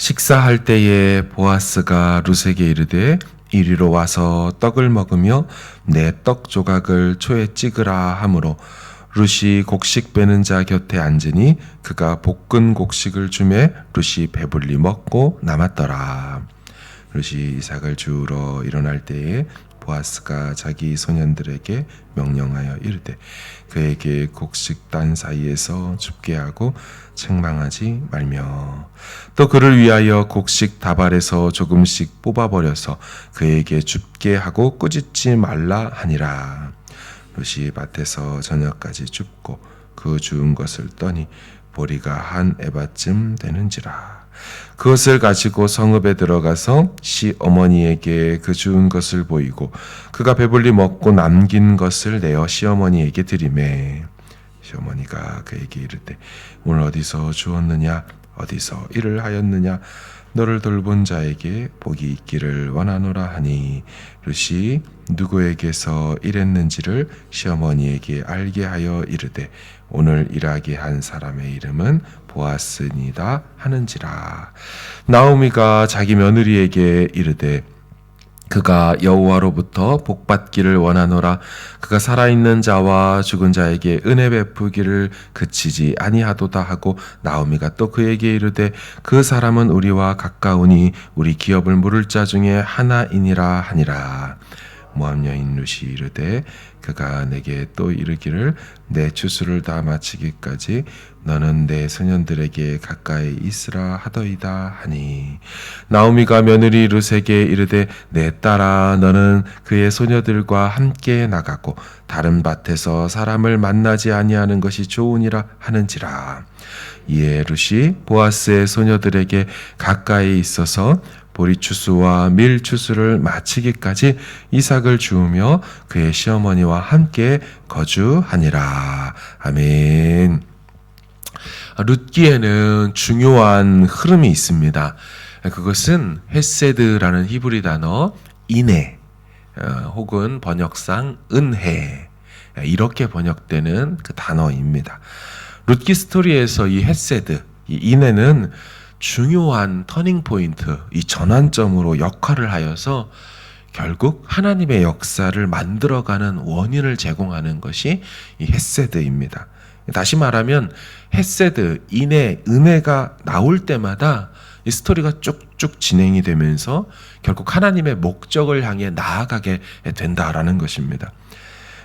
식사할 때에 보아스가 룻에게 이르되 이리로 와서 떡을 먹으며 내 떡 조각을 초에 찍으라 하므로 룻이 곡식 빼는 자 곁에 앉으니 그가 볶은 곡식을 주매 룻이 배불리 먹고 남았더라. 룻이 이삭을 주우러 일어날 때에 보아스가 자기 소년들에게 명령하여 이르되 그에게 곡식단 사이에서 줍게 하고 책망하지 말며 또 그를 위하여 곡식 다발에서 조금씩 뽑아버려서 그에게 줍게 하고 꾸짖지 말라 하니라. 룻이 밭에서 저녁까지 줍고 그 주운 것을 떠니 보리가 한 에바쯤 되는지라. 그것을 가지고 성읍에 들어가서 시어머니에게 그 주운 것을 보이고 그가 배불리 먹고 남긴 것을 내어 시어머니에게 드리매 시어머니가 그에게 이르되 오늘 어디서 주었느냐 어디서 일을 하였느냐 너를 돌본 자에게 복이 있기를 원하노라 하니 룻이 누구에게서 일했는지를 시어머니에게 알게 하여 이르되 오늘 일하게 한 사람의 이름은 보아스니다 하는지라. 나오미가 자기 며느리에게 이르되 그가 여호와로부터 복받기를 원하노라. 그가 살아있는 자와 죽은 자에게 은혜 베푸기를 그치지 아니하도다 하고 나오미가 또 그에게 이르되 그 사람은 우리와 가까우니 우리 기업을 물을 자 중에 하나이니라 하니라. 모압 여인 룻이 이르되 그가 내게 또 이르기를 내 추수를 다 마치기까지 너는 내 소년들에게 가까이 있으라 하더이다 하니 나오미가 며느리 룻에게 이르되 내 딸아 너는 그의 소녀들과 함께 나가고 다른 밭에서 사람을 만나지 아니하는 것이 좋으니라 하는지라. 이에 룻이 보아스의 소녀들에게 가까이 있어서 보리추수와 밀추수를 마치기까지 이삭을 주우며 그의 시어머니와 함께 거주하니라. 아멘. 룻기에는 중요한 흐름이 있습니다. 그것은 헤세드라는 히브리 단어 인애 혹은 번역상 은혜 이렇게 번역되는 그 단어입니다. 룻기 스토리에서 이 헤세드, 이 인애는 중요한 터닝 포인트, 이 전환점으로 역할을 하여서 결국 하나님의 역사를 만들어가는 원인을 제공하는 것이 이 헤세드입니다. 다시 말하면 헤세드, 인애, 은혜가 나올 때마다 이 스토리가 쭉쭉 진행이 되면서 결국 하나님의 목적을 향해 나아가게 된다라는 것입니다.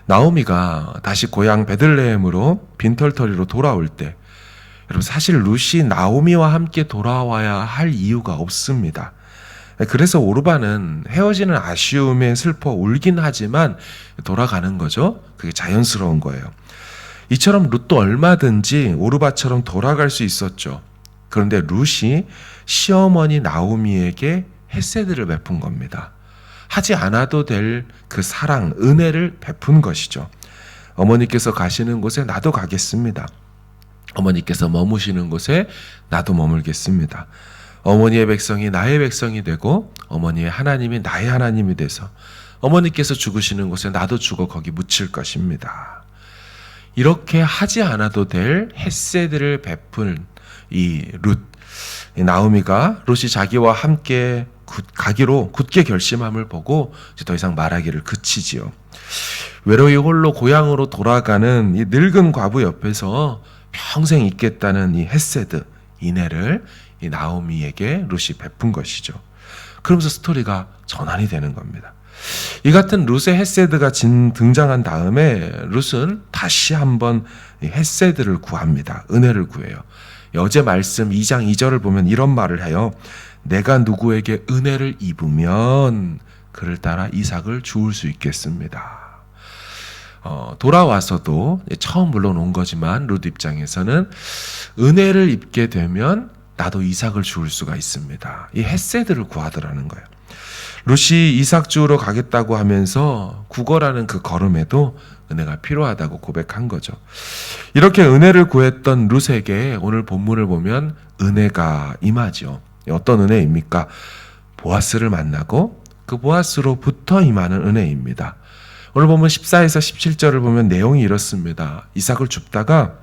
나오미가 다시 고향 베들레헴으로 빈털터리로 돌아올 때 여러분 사실 룻이 나오미와 함께 돌아와야 할 이유가 없습니다. 그래서 오르바는 헤어지는 아쉬움에 슬퍼 울긴 하지만 돌아가는 거죠. 그게 자연스러운 거예요. 이처럼 룻도 얼마든지 오르바처럼 돌아갈 수 있었죠. 그런데 룻이 시어머니 나오미에게 헤세드를 베푼 겁니다. 하지 않아도 될 그 사랑, 은혜를 베푼 것이죠. 어머니께서 가시는 곳에 나도 가겠습니다. 어머니께서 머무시는 곳에 나도 머물겠습니다. 어머니의 백성이 나의 백성이 되고 어머니의 하나님이 나의 하나님이 돼서 어머니께서 죽으시는 곳에 나도 죽어 거기 묻힐 것입니다. 이렇게 하지 않아도 될 헤세드를 베푼 이 룻, 나오미가 룻이 자기와 함께 가기로 굳게 결심함을 보고 이제 더 이상 말하기를 그치지요. 외로이 홀로 고향으로 돌아가는 이 늙은 과부 옆에서 평생 있겠다는 이 헤세드, 인애를 이 나오미에게 룻이 베푼 것이죠. 그러면서 스토리가 전환이 되는 겁니다. 이 같은 룻의 헤세드가 등장한 다음에 룻은 다시 한번 헤세드를 구합니다. 은혜를 구해요. 어제 말씀 2장 2절을 보면 이런 말을 해요. 내가 누구에게 은혜를 입으면 그를 따라 이삭을 주울 수 있겠습니다. 돌아와서도 처음 물론 온 거지만 룻 입장에서는 은혜를 입게 되면 나도 이삭을 주울 수가 있습니다. 이 헤세드를 구하더라는 거예요. 룻이 이삭 주우러 가겠다고 하면서 구걸하는 그 걸음에도 은혜가 필요하다고 고백한 거죠. 이렇게 은혜를 구했던 룻에게 오늘 본문을 보면 은혜가 임하죠. 어떤 은혜입니까? 보아스를 만나고 그 보아스로부터 임하는 은혜입니다. 오늘 보면 14에서 17절을 보면 내용이 이렇습니다. 이삭을 줍다가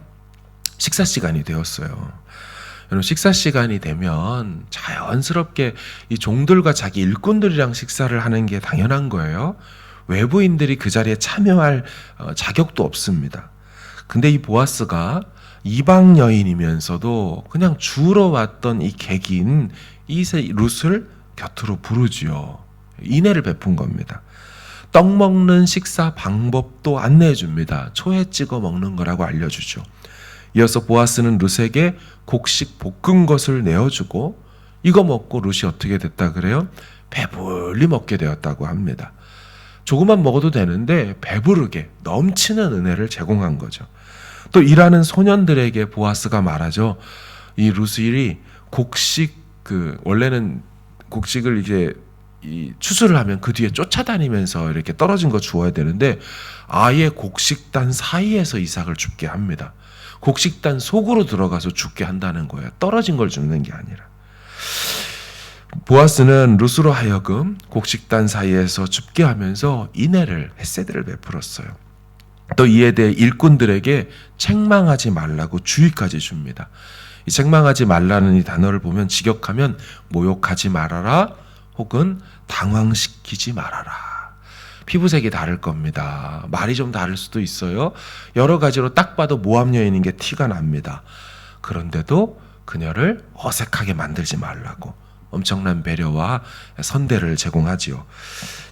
식사 시간이 되었어요. 여러분, 식사 시간이 되면 자연스럽게 이 종들과 자기 일꾼들이랑 식사를 하는 게 당연한 거예요. 외부인들이 그 자리에 참여할 자격도 없습니다. 근데 이 보아스가 이방 여인이면서도 그냥 주러 왔던 이 객인 이 룻을 곁으로 부르지요. 인애를 베푼 겁니다. 떡 먹는 식사 방법도 안내해 줍니다. 초에 찍어 먹는 거라고 알려주죠. 이어서 보아스는 룻에게 곡식 볶은 것을 내어주고 이거 먹고 룻이 어떻게 됐다 그래요? 배불리 먹게 되었다고 합니다. 조금만 먹어도 되는데 배부르게 넘치는 은혜를 제공한 거죠. 또 일하는 소년들에게 보아스가 말하죠. 이 룻이 곡식 원래는 곡식을 이제 이 추수를 하면 그 뒤에 쫓아다니면서 이렇게 떨어진 거 주어야 되는데 아예 곡식단 사이에서 이삭을 줍게 합니다. 곡식단 속으로 들어가서 죽게 한다는 거예요. 떨어진 걸 줍는 게 아니라. 보아스는 룻으로 하여금 곡식단 사이에서 줍게 하면서 인애를 헤세드를 베풀었어요. 또 이에 대해 일꾼들에게 책망하지 말라고 주의까지 줍니다. 이 책망하지 말라는 이 단어를 보면 직역하면 모욕하지 말아라 혹은 당황시키지 말아라. 피부색이 다를 겁니다. 말이 좀 다를 수도 있어요. 여러 가지로 딱 봐도 모함 여인인 게 티가 납니다. 그런데도 그녀를 어색하게 만들지 말라고 엄청난 배려와 선대를 제공하지요.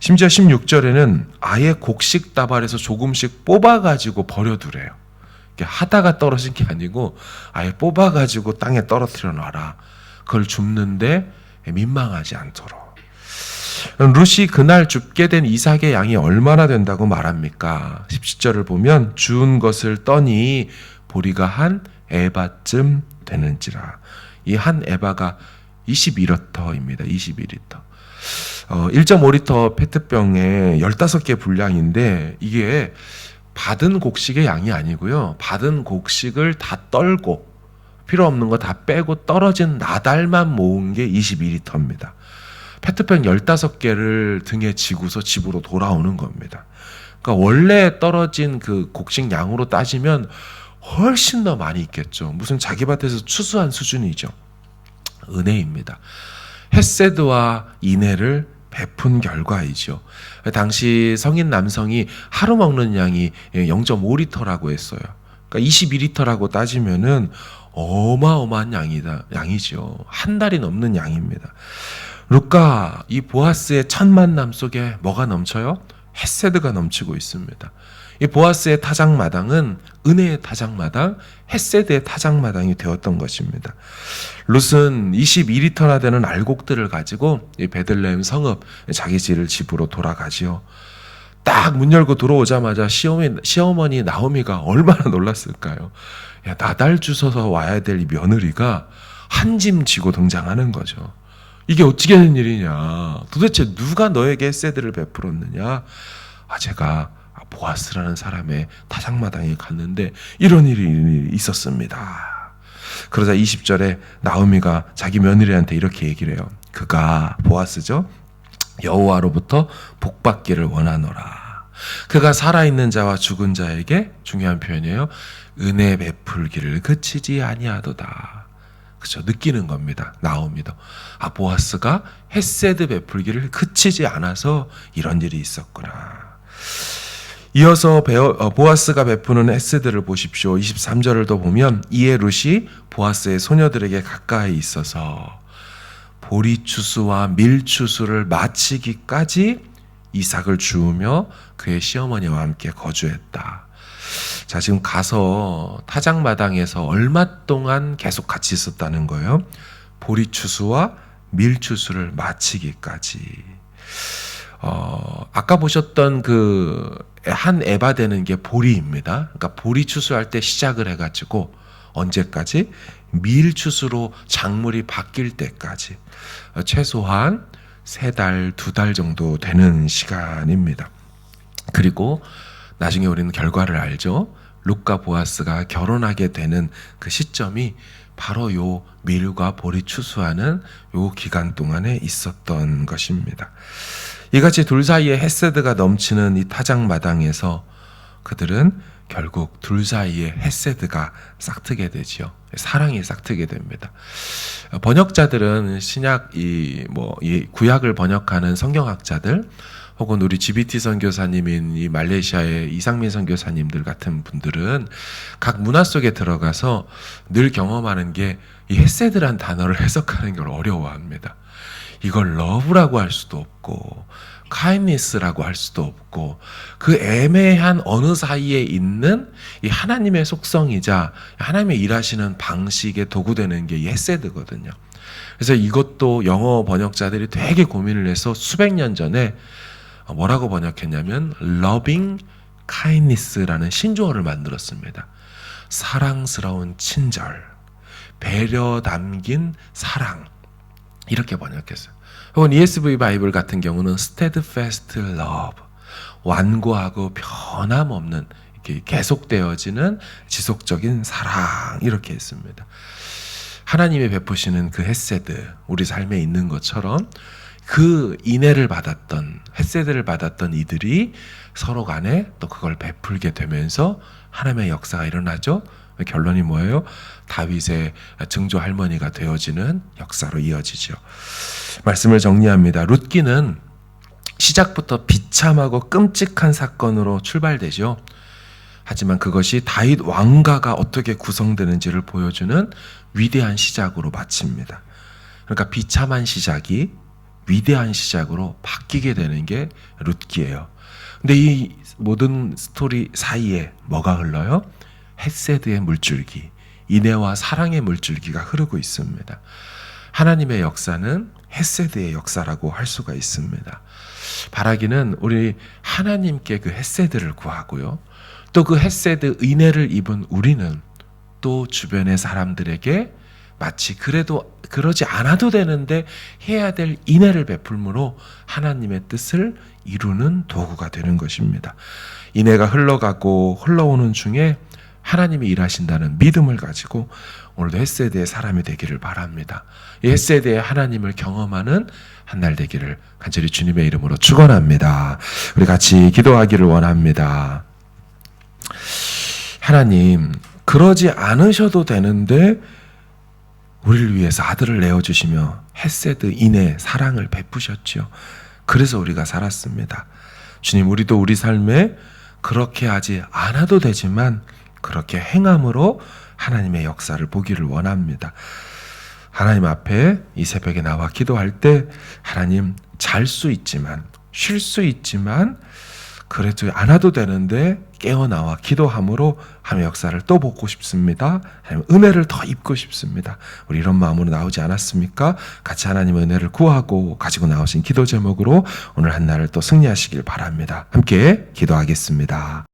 심지어 16절에는 아예 곡식 다발에서 조금씩 뽑아가지고 버려두래요. 하다가 떨어진 게 아니고 아예 뽑아가지고 땅에 떨어뜨려 놔라. 그걸 줍는데 민망하지 않도록. 룻이 그날 줍게 된 이삭의 양이 얼마나 된다고 말합니까? 17절을 보면 주운 것을 떠니 보리가 한 에바쯤 되는지라. 이 한 에바가 21리터입니다. 21리터. 1.5리터 페트병에 15개 분량인데 이게 받은 곡식의 양이 아니고요. 받은 곡식을 다 떨고 필요 없는 거 다 빼고 떨어진 나달만 모은 게 22리터입니다. 페트병 15개를 등에 지고서 집으로 돌아오는 겁니다. 그러니까 원래 떨어진 그 곡식 양으로 따지면 훨씬 더 많이 있겠죠. 무슨 자기 밭에서 추수한 수준이죠. 은혜입니다. 헤세드와 인애를 베푼 결과이죠. 당시 성인 남성이 하루 먹는 양이 0.5리터라고 했어요. 그러니까 22리터라고 따지면은 어마어마한 양이죠. 한 달이 넘는 양입니다. 룻과 이 보아스의 첫 만남 속에 뭐가 넘쳐요? 헤세드가 넘치고 있습니다. 이 보아스의 타작마당은 은혜의 타작마당, 헤세드의 타작마당이 되었던 것입니다. 룻은 22리터나 되는 알곡들을 가지고 이 베들레헴 성읍 자기 집으로 돌아가지요. 딱 문 열고 들어오자마자 시어머니 나오미가 얼마나 놀랐을까요? 야, 나달 주워서 와야 될 이 며느리가 한 짐 지고 등장하는 거죠. 이게 어떻게 된 일이냐? 도대체 누가 너에게 헤세드를 베풀었느냐? 제가 보아스라는 사람의 타작마당에 갔는데 이런 일이 있었습니다. 그러자 20절에 나오미가 자기 며느리한테 이렇게 얘기를 해요. 그가 보아스죠. 여호와로부터 복받기를 원하노라. 그가 살아있는 자와 죽은 자에게 중요한 표현이에요. 은혜 베풀기를 그치지 아니하도다. 그렇죠. 느끼는 겁니다. 나오미도. 보아스가 헤세드 베풀기를 그치지 않아서 이런 일이 있었구나. 이어서 보아스가 베푸는 헤세드를 보십시오. 23절을 더 보면 이에 룻이 보아스의 소녀들에게 가까이 있어서 보리 추수와 밀 추수를 마치기까지 이삭을 주우며 그의 시어머니와 함께 거주했다. 자, 지금 가서 타작마당에서 얼마 동안 계속 같이 있었다는 거예요. 보리 추수와 밀 추수를 마치기까지. 아까 보셨던 그 한 에바 되는 게 보리입니다. 그러니까 보리 추수할 때 시작을 해가지고 언제까지? 밀 추수로 작물이 바뀔 때까지 최소한 3달, 2달 정도 되는 시간입니다. 그리고 나중에 우리는 결과를 알죠. 룻과 보아스가 결혼하게 되는 그 시점이 바로 요 밀과 보리 추수하는 요 기간 동안에 있었던 것입니다. 이같이 둘 사이에 헤세드가 넘치는 이 타작마당에서 그들은 결국 둘 사이에 헤세드가 싹트게 되지요. 사랑이 싹트게 됩니다. 번역자들은 신약 이 구약을 번역하는 성경학자들 혹은 우리 GBT 선교사님인 이 말레이시아의 이상민 선교사님들 같은 분들은 각 문화 속에 들어가서 늘 경험하는 게 이 헤세드란 단어를 해석하는 걸 어려워합니다. 이걸 러브라고 할 수도 없고 kindness라고 할 수도 없고 그 애매한 어느 사이에 있는 이 하나님의 속성이자 하나님의 일하시는 방식의 도구되는 게 이 헤세드거든요. 그래서 이것도 영어 번역자들이 되게 고민을 해서 수백 년 전에 뭐라고 번역했냐면 loving kindness라는 신조어를 만들었습니다. 사랑스러운 친절, 배려 담긴 사랑, 이렇게 번역했어요. 혹은 ESV 바이블 같은 경우는 steadfast love, 완고하고 변함없는 이렇게 계속되어지는 지속적인 사랑, 이렇게 했습니다. 하나님이 베푸시는 그 헤세드, 우리 삶에 있는 것처럼 그 인애를 받았던, 헤세드를 받았던 이들이 서로 간에 또 그걸 베풀게 되면서 하나님의 역사가 일어나죠. 결론이 뭐예요? 다윗의 증조 할머니가 되어지는 역사로 이어지죠. 말씀을 정리합니다. 룻기는 시작부터 비참하고 끔찍한 사건으로 출발되죠. 하지만 그것이 다윗 왕가가 어떻게 구성되는지를 보여주는 위대한 시작으로 마칩니다. 그러니까 비참한 시작이 위대한 시작으로 바뀌게 되는 게 룻기예요. 근데 이 모든 스토리 사이에 뭐가 흘러요? 헤세드의 물줄기, 인애와 사랑의 물줄기가 흐르고 있습니다. 하나님의 역사는 헤세드의 역사라고 할 수가 있습니다. 바라기는 우리 하나님께 그 헤세드를 구하고요. 또 그 헤세드 인애를 입은 우리는 또 주변의 사람들에게 마치 그래도 그러지 않아도 되는데 해야 될 인애를 베풀므로 하나님의 뜻을 이루는 도구가 되는 것입니다. 인애가 흘러가고 흘러오는 중에 하나님이 일하신다는 믿음을 가지고 오늘도 헤세드의 사람이 되기를 바랍니다. 이 헤세드의 하나님을 경험하는 한 날 되기를 간절히 주님의 이름으로 축원합니다. 우리 같이 기도하기를 원합니다. 하나님, 그러지 않으셔도 되는데 우리를 위해서 아들을 내어주시며 헤세드, 인애, 사랑을 베푸셨죠. 그래서 우리가 살았습니다. 주님, 우리도 우리 삶에 그렇게 하지 않아도 되지만 그렇게 행함으로 하나님의 역사를 보기를 원합니다. 하나님 앞에 이 새벽에 나와 기도할 때 하나님, 잘 수 있지만 쉴 수 있지만 그래도 안 와도 되는데 깨어나와 기도함으로 하나님의 역사를 또 보고 싶습니다. 하나님 은혜를 더 입고 싶습니다. 우리 이런 마음으로 나오지 않았습니까? 같이 하나님의 은혜를 구하고 가지고 나오신 기도 제목으로 오늘 한 날을 또 승리하시길 바랍니다. 함께 기도하겠습니다.